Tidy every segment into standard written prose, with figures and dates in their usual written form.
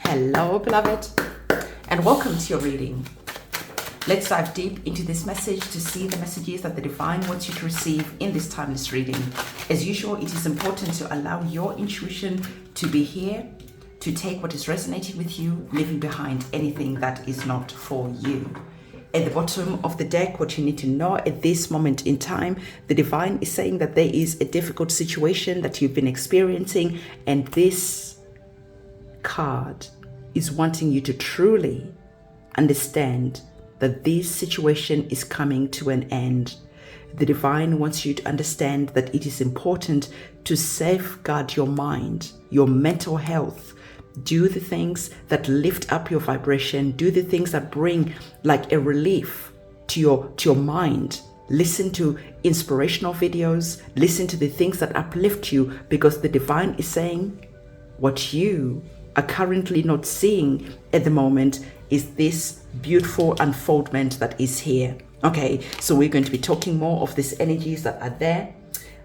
Hello, beloved, and welcome to your reading. Let's dive deep into this message to see the messages that the Divine wants you to receive in this timeless reading. As usual, it is important to allow your intuition to be here, to take what is resonating with you, leaving behind anything that is not for you. At the bottom of the deck, what you need to know at this moment in time, the Divine is saying that there is a difficult situation that you've been experiencing, and this card is wanting you to truly understand that this situation is coming to an end. The Divine wants you to understand that it is important to safeguard your mind, your mental health. Do the things that lift up your vibration. Do the things that bring like a relief to your mind. Listen to inspirational videos. Listen to the things that uplift you, because the Divine is saying what you are currently not seeing at the moment is this beautiful unfoldment that is here. Okay, so we're going to be talking more of these energies that are there.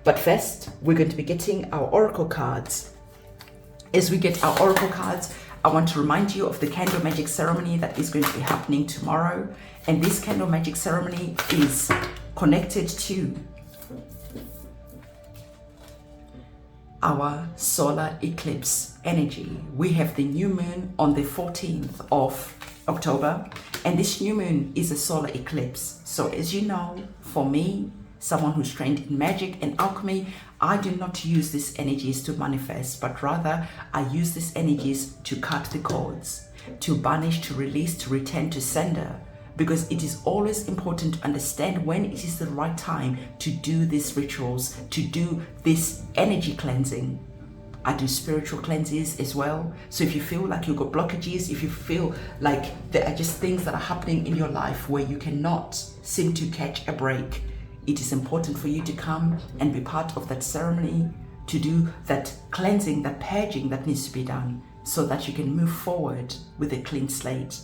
But first, we're going to be getting our oracle cards. As we get our oracle cards, I want to remind you of the candle magic ceremony that is going to be happening tomorrow. And this candle magic ceremony is connected to our solar eclipse energy. We have the new moon on the 14th of October, and this new moon is a solar eclipse. So as you know, for me, someone who's trained in magic and alchemy, I do not use these energies to manifest, but rather I use these energies to cut the cords, to banish, to release, to return to sender, because it is always important to understand when it is the right time to do these rituals, to do this energy cleansing. I do spiritual cleanses as well. So if you feel like you've got blockages, if you feel like there are just things that are happening in your life where you cannot seem to catch a break, it is important for you to come and be part of that ceremony, to do that cleansing, that purging that needs to be done, so that you can move forward with a clean slate.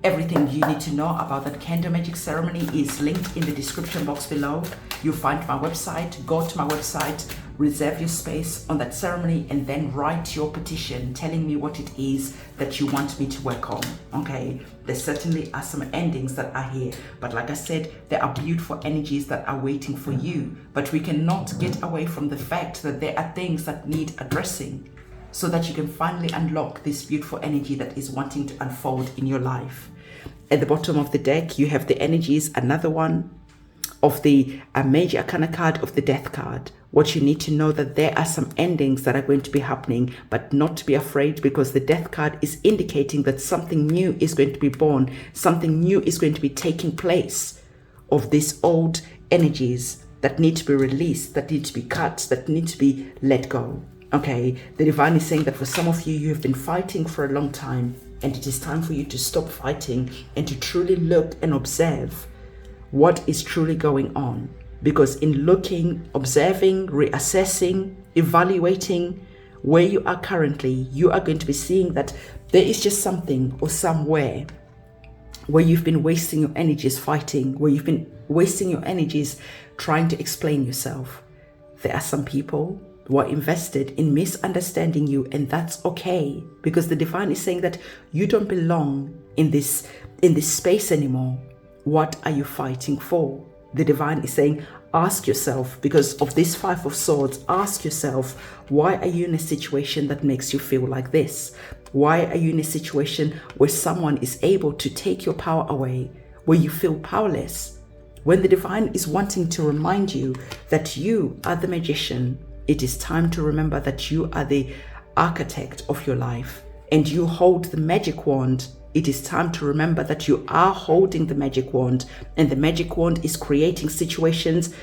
Everything you need to know about that candle magic ceremony is linked in the description box below. You'll find my website. Go to my website, reserve your space on that ceremony, and then write your petition telling me what it is that you want me to work on. Okay, there certainly are some endings that are here, but like I said, there are beautiful energies that are waiting for you. But we cannot get away from the fact that there are things that need addressing, so that you can finally unlock this beautiful energy that is wanting to unfold in your life. At the bottom of the deck, you have the energies, another one of the major arcana card of the death card. What you need to know, that there are some endings that are going to be happening, but not to be afraid, because the death card is indicating that something new is going to be born, something new is going to be taking place of these old energies that need to be released, that need to be cut, that need to be let go. Okay, the Divine is saying that for some of you, you have been fighting for a long time, and it is time for you to stop fighting and to truly look and observe what is truly going on. Because in looking, observing, reassessing, evaluating where you are currently, you are going to be seeing that there is just something or somewhere where you've been wasting your energies fighting, where you've been wasting your energies trying to explain yourself. There are some people who are invested in misunderstanding you, and that's okay, because the Divine is saying that you don't belong in this space anymore. What are you fighting for? The Divine is saying, ask yourself, because of this Five of Swords, ask yourself, why are you in a situation that makes you feel like this? Why are you in a situation where someone is able to take your power away, where you feel powerless? When the Divine is wanting to remind you that you are the magician, it is time to remember that you are the architect of your life and you hold the magic wand. It is time to remember that you are holding the magic wand, and the magic wand is creating situations,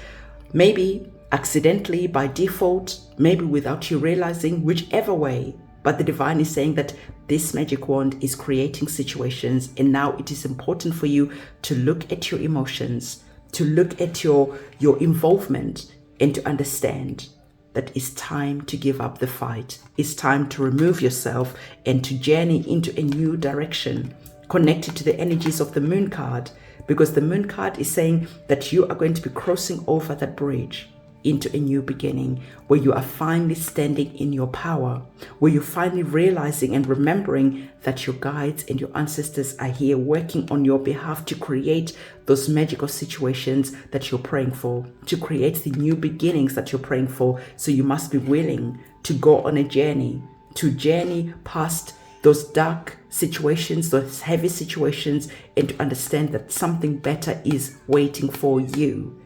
maybe accidentally, by default, maybe without you realizing, whichever way. But the Divine is saying that this magic wand is creating situations, and now it is important for you to look at your emotions, to look at your involvement, and to understand that it's time to give up the fight. It's time to remove yourself and to journey into a new direction, connected to the energies of the moon card, because the moon card is saying that you are going to be crossing over that bridge. into a new beginning, where you are finally standing in your power, where you're finally realizing and remembering that your guides and your ancestors are here working on your behalf to create those magical situations that you're praying for, to create the new beginnings that you're praying for. So you must be willing to go on a journey, to journey past those dark situations, those heavy situations, and to understand that something better is waiting for you.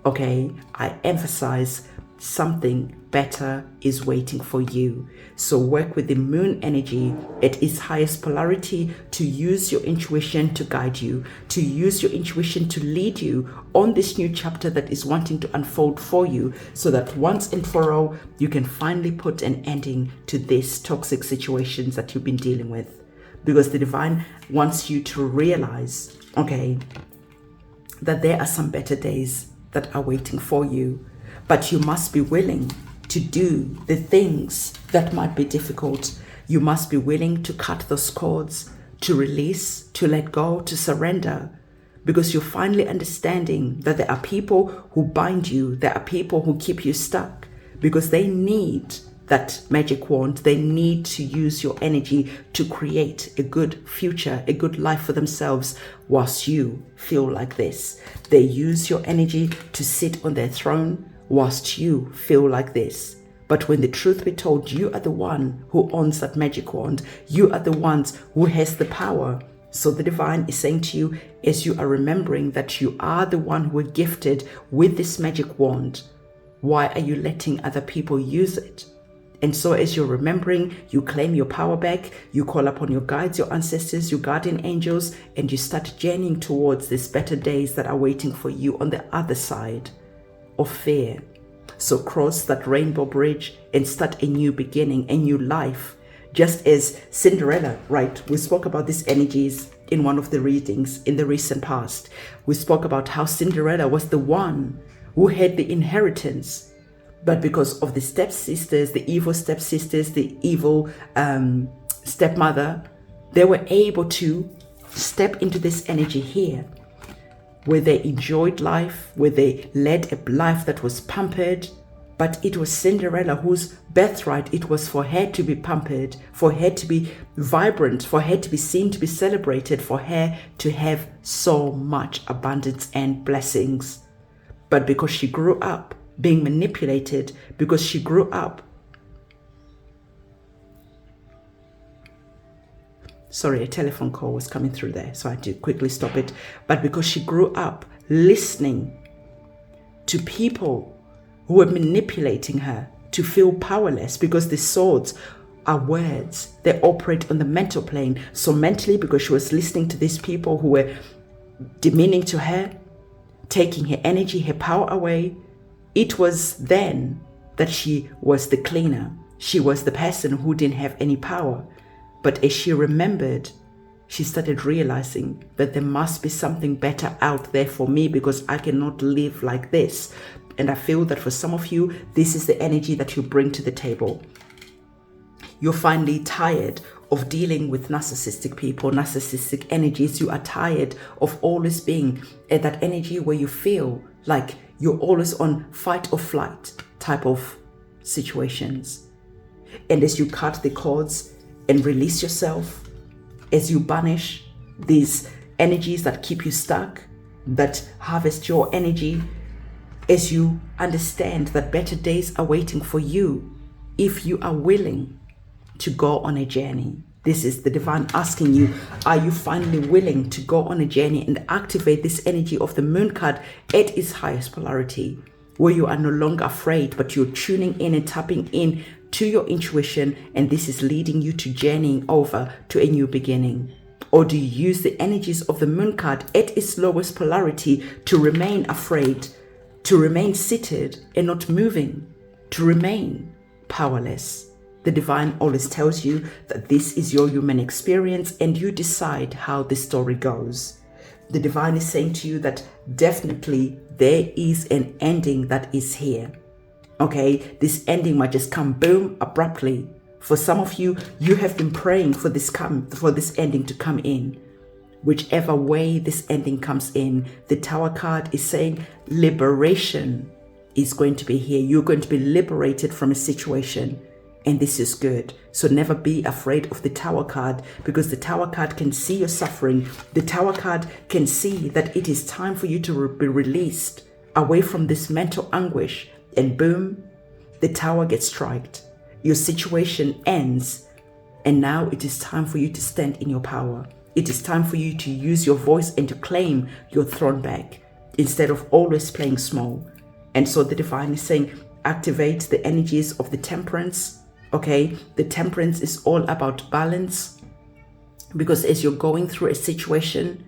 Okay, I emphasize something better is waiting for you. So work with the moon energy at its highest polarity to use your intuition to guide you, to use your intuition to lead you on this new chapter that is wanting to unfold for you, so that once and for all, you can finally put an ending to these toxic situations that you've been dealing with. Because the divine wants you to realize, okay, that there are some better days that are waiting for you, but you must be willing to do the things that might be difficult. You must be willing to cut those cords, to release, to let go, to surrender, because you're finally understanding that there are people who bind you, there are people who keep you stuck, because they need that magic wand. They need to use your energy to create a good future, a good life for themselves, whilst you feel like this. They use your energy to sit on their throne whilst you feel like this. But when the truth be told, you are the one who owns that magic wand. You are the ones who has the power. So the divine is saying to you, as you are remembering that you are the one who were gifted with this magic wand, why are you letting other people use it? And so as you're remembering, you claim your power back, you call upon your guides, your ancestors, your guardian angels, and you start journeying towards these better days that are waiting for you on the other side of fear. So cross that rainbow bridge and start a new beginning, a new life. Just as Cinderella, right? We spoke about these energies in one of the readings in the recent past. We spoke about how Cinderella was the one who had the inheritance. But because of the stepsisters, the evil stepsisters, the evil stepmother, they were able to step into this energy here, where they enjoyed life, where they led a life that was pampered. But it was Cinderella whose birthright it was for her to be pampered, for her to be vibrant, for her to be seen, to be celebrated, for her to have so much abundance and blessings. But because she grew up being manipulated, because she grew up, sorry, a telephone call was coming through there, so I had to quickly stop it. But because she grew up listening to people who were manipulating her to feel powerless, because the swords are words, they operate on the mental plane. So mentally, because she was listening to these people who were demeaning to her, taking her energy, her power away, it was then that she was the cleaner. She was the person who didn't have any power. But as she remembered, she started realizing that there must be something better out there for me, because I cannot live like this. And I feel that for some of you, this is the energy that you bring to the table. You're finally tired of dealing with narcissistic people, narcissistic energies. You are tired of always being at that energy where you feel like you're always on fight or flight type of situations. And as you cut the cords and release yourself, as you banish these energies that keep you stuck, that harvest your energy, as you understand that better days are waiting for you, if you are willing to go on a journey. This is the divine asking you, are you finally willing to go on a journey and activate this energy of the moon card at its highest polarity, where you are no longer afraid, but you're tuning in and tapping in to your intuition, and this is leading you to journeying over to a new beginning? Or do you use the energies of the moon card at its lowest polarity to remain afraid, to remain seated and not moving, to remain powerless? The divine always tells you that this is your human experience and you decide how the story goes. The divine is saying to you that definitely there is an ending that is here. Okay, this ending might just come boom abruptly. For some of you, you have been praying for this ending to come in. Whichever way this ending comes in, the Tower card is saying liberation is going to be here. You're going to be liberated from a situation, and this is good. So never be afraid of the Tower card, because the Tower card can see your suffering. The Tower card can see that it is time for you to be released away from this mental anguish, and boom, the Tower gets striked. Your situation ends, and now it is time for you to stand in your power. It is time for you to use your voice and to claim your throne back instead of always playing small. And so the divine is saying, activate the energies of the temperance. Okay, the temperance is all about balance, because as you're going through a situation,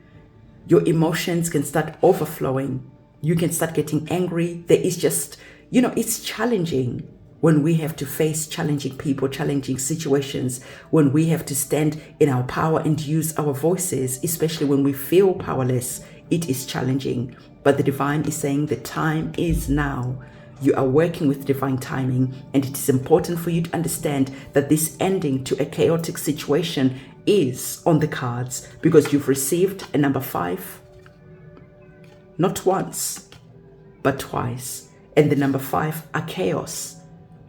your emotions can start overflowing. You can start getting angry. There is just, it's challenging when we have to face challenging people, challenging situations, when we have to stand in our power and use our voices, especially when we feel powerless. It is challenging, but the divine is saying the time is now. You are working with divine timing, and it is important for you to understand that this ending to a chaotic situation is on the cards, because you've received a number 5, not once, but twice. And the number 5 are chaos.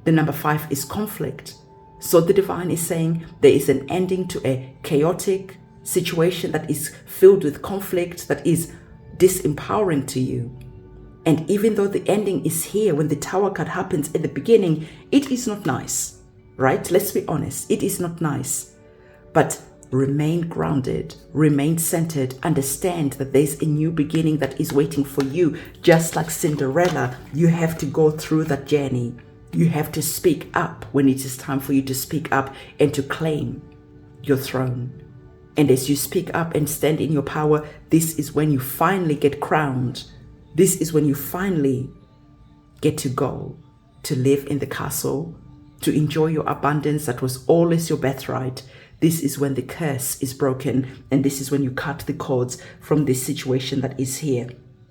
The number 5 is conflict. So the divine is saying there is an ending to a chaotic situation that is filled with conflict, that is disempowering to you. And even though the ending is here, when the Tower card happens at the beginning, it is not nice, right? Let's be honest, it is not nice. But remain grounded, remain centered, understand that there's a new beginning that is waiting for you. Just like Cinderella, you have to go through that journey. You have to speak up when it is time for you to speak up and to claim your throne. And as you speak up and stand in your power, this is when you finally get crowned. This is when you finally get to go to live in the castle, to enjoy your abundance that was always your birthright. This is when the curse is broken, and this is when you cut the cords from this situation that is here.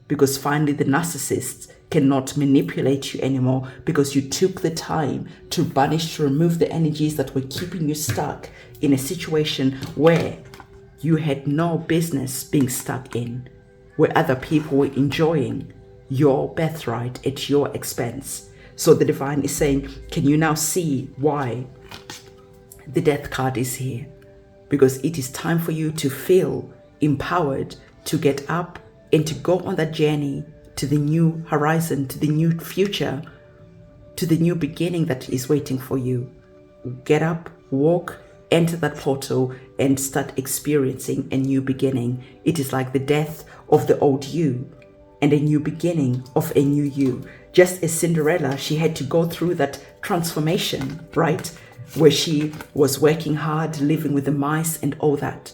Because finally the narcissists cannot manipulate you anymore, because you took the time to banish, to remove the energies that were keeping you stuck in a situation where you had no business being stuck in, where other people were enjoying your birthright at your expense. So the divine is saying, can you now see why the death card is here? Because it is time for you to feel empowered to get up and to go on that journey to the new horizon, to the new future, to the new beginning that is waiting for you. Get up, walk, enter that portal, and start experiencing a new beginning. It is like the death of the old you and a new beginning of a new you. Just as Cinderella, she had to go through that transformation, right? Where she was working hard, living with the mice and all that.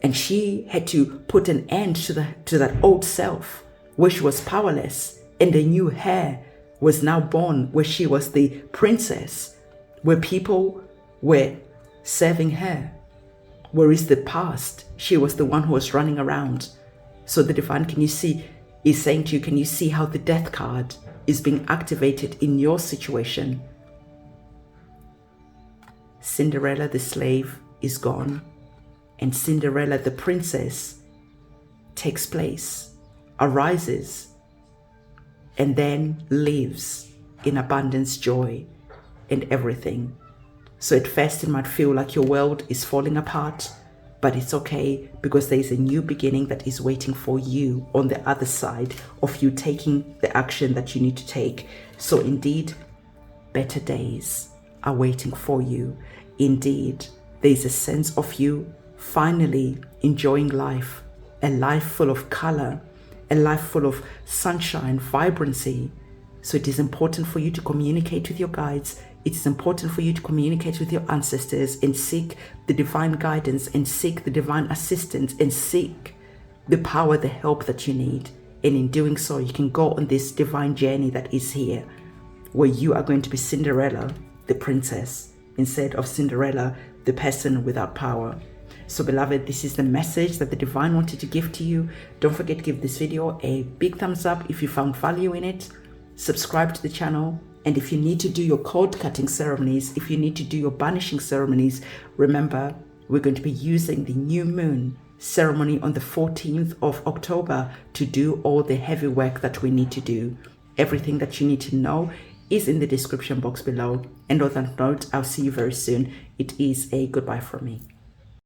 And she had to put an end to that old self, where she was powerless, and a new her was now born, where she was the princess, where people were serving her. Whereas the past, she was the one who was running around. So the divine, can you see, is saying to you, can you see how the death card is being activated in your situation? Cinderella the slave is gone, and Cinderella the princess takes place, arises, and then lives in abundance, joy, and everything. So at first it might feel like your world is falling apart, but it's okay, because there is a new beginning that is waiting for you on the other side of you taking the action that you need to take. So indeed, better days are waiting for you. Indeed, there is a sense of you finally enjoying life, a life full of color, a life full of sunshine, vibrancy. So it is important for you to communicate with your guides. It is important for you to communicate with your ancestors and seek the divine guidance and seek the divine assistance and seek the power, the help that you need. And in doing so, you can go on this divine journey that is here, where you are going to be Cinderella, the princess, instead of Cinderella, the person without power. So beloved, this is the message that the divine wanted to give to you. Don't forget to give this video a big thumbs up if you found value in it. Subscribe to the channel. And if you need to do your cord cutting ceremonies, if you need to do your banishing ceremonies, remember, we're going to be using the new moon ceremony on the 14th of October to do all the heavy work that we need to do. Everything that you need to know is in the description box below. And on that note, I'll see you very soon. It is a goodbye from me.